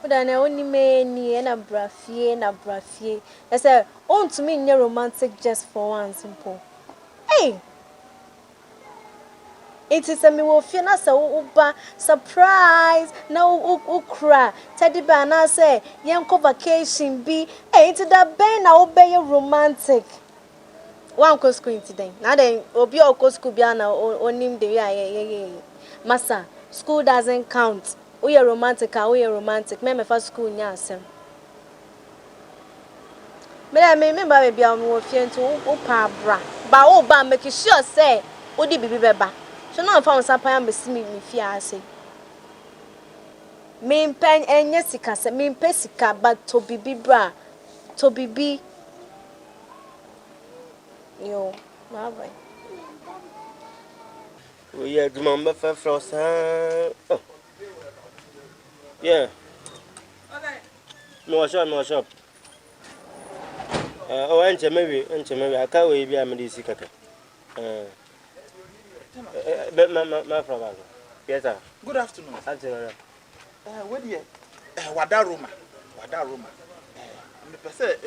But I only me and a brafie. I said, "On to me, near romantic just for one simple." Hey, it is a me will feel na so uba surprise. No, ukra. Teddy bear na say, "Yanko vacation be." Hey, it's that ben na obey romantic. One ko school today. Now then, obi o school be na onim the way Massa, school doesn't count. We are romantic, we are romantic. Me first school nya asem. Me I remember baby am wo fie nto wo pa bra. Ba wo ba make sure say wo di bibi beba. So no fa unsa pa am besi me fie ase. Me pen enye sika se me mpe sika but to bibi bra. To bibi. Yo, ma boy. We are the number for frost. Oh, yeah. Okay. No shop. Oh, maybe. I can't wait. Be a medicine. My father. Yes, sir. Good afternoon. Afternoon. Where the Wadaroma. Me pese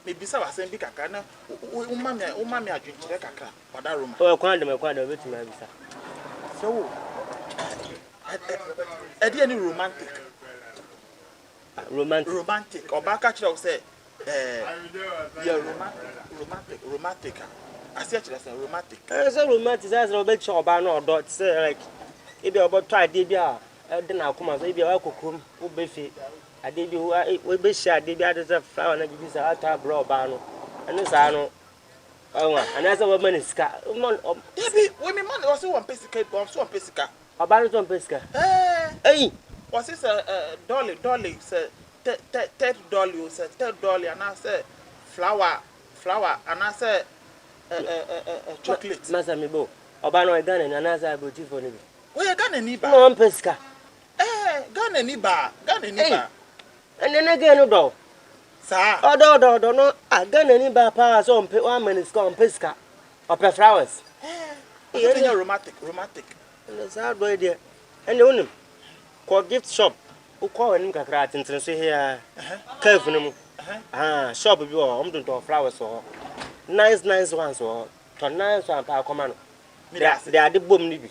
me bisa wa sen bi kakra na umami adwuntire kakra Wadaroma. Oh, kwanda wetin ma bisa. So e any romantic. Romantic. Oba ka kire o say yeah romantic. I say kire say romantic. Say romantic as Robert Oba no odo say like e be obo try dey bia e dey na akoma so e be akokom wo be fi ade bi wo be hia ade bi ade say flower na bi say ata bro Oba no ene sa no onwa ana say wo mani ska Debi we me man was one pesika Oba no ton pesika eh was this dolly say third dolly and I say flower and I say chocolate masa me bo Oba no Ghana na na say aboti for ni bi we Ghana ni ba no pesika Ghana ni ba ene na ge no do sa odo no Ghana ni ba pa so on mani ska on pesika or flowers yeah romantic and say do there ene unim ko gift shop o ko anim kakra tintin so here cave no mu shop bi o am do flowers o nice ones o to nice one pa akoma no they are the bom ni bi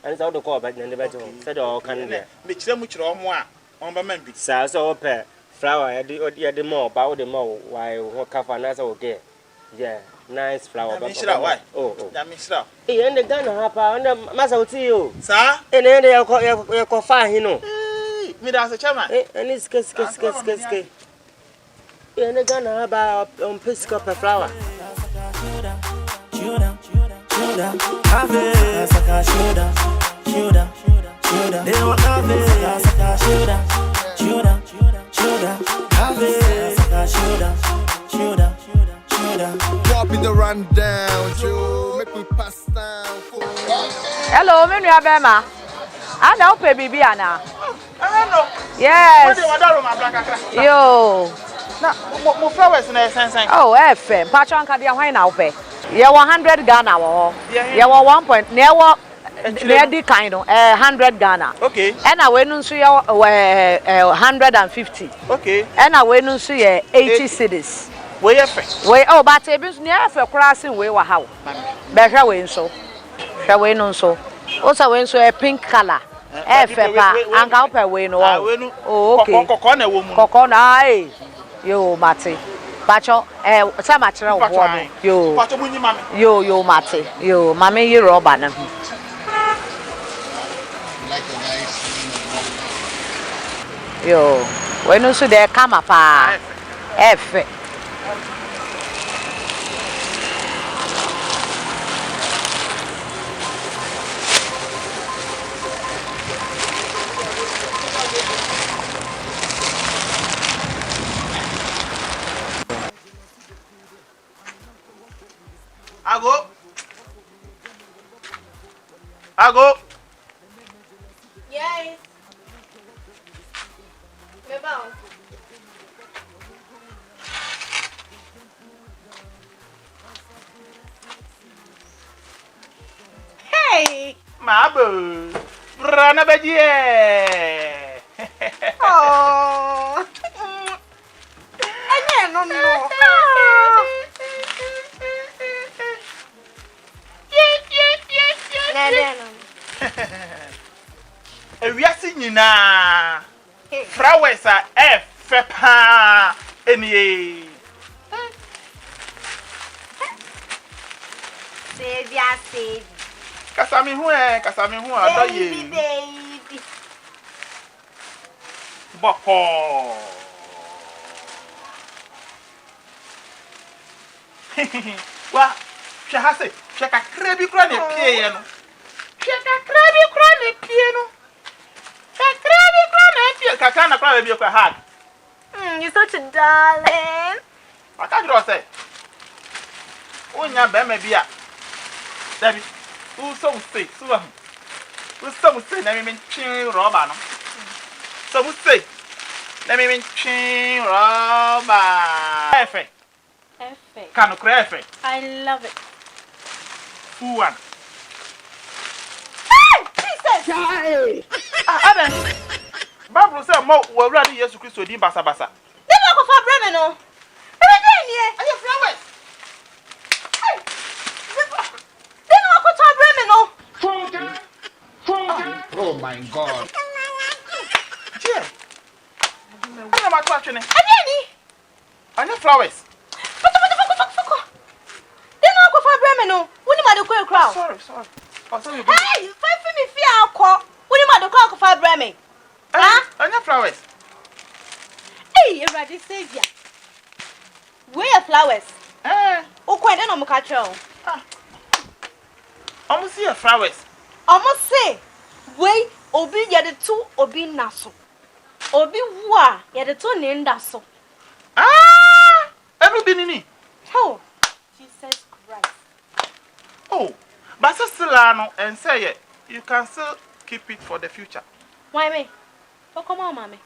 and so do ko ba na be jo say do kan there me kire mu kire omo a on ba man bi sa so pe flower ya de more ba o de more why ho kafa na so okay yeah nice flower ba why oh ya me shira and the Ghana hapa and masa uti yo sa and ya ko fa hin no me da se chairman and it's kes and the Ghana hapa on pesca per flower they want Drop in the rundown, Joe. Make me pass down. Hello, me nua bema. Ana ope bibi ana. no Yes. we Wadaroma kakra Yo. na mo flowers na sensen Oh, FM. Patron ka dia hwan na ope. Ye 100 Ghana wo. Ye 1 point. Ne wo ne di kind no 100 Ghana. okay And we nu nso ye 150. okay And we nu nso ye 80 cedis. we efe We oh but e bi nso ne efe kura sin we wa ha wo. Be hwa we nso. Hwa we nu nso. O sa we nso e pink color. Efe pa anka ope we no. Oh okay. Kokko na wo mu Kokko na ai. Yo mate. Pacho sa ma kire wo bo. Yo. Pacho munyi mame. Yo mate. Yo mame yi rubber na. Yo. We no so de kama pa. Efe. Ago. Yes. Me bounce. Hey, mabo. Rana bejie. Oh. No. We are singing now. Flowers are F. Any. Save. Kasami who, Baby. Boko. Well, she has it. Check a crabby cranny piano. Check a crabby cranny piano. Kakana cry be your heart. You're such a darling. I can't say. Oh, yeah, baby. Debbie, who so say, who so say, let me mention Robano. So who say, let me mention Robba. Effect. Can cry. I love it. Who one? Hey, Adam. Bible said, "Mo, we're ready. Yes, Christ, so deep, basa." Never go for Bremen, no. Everything here. Are you flowers? Then I'll go to Bremen, no. Oh my God. Yeah. I am attracting it. Again, Are you flowers? then I'll go for Bremen, no. When you might go crowd. Sorry. Oh, sorry. Hey, you fight for me, fear, call. When you might go for Bremen. Huh? Are you flowers? Hey, you're ready, Savior. Where are flowers? Oh, quite an omocatro. Almost see flowers. Almost say, wait, Obi, you're the two, Obi Nasso. Obi, wa, you're the two named Dasso. Everything in it. Oh, Jesus Christ. Oh, but Silano and say it. You can still keep it for the future. Why me? Oh, come on, mommy.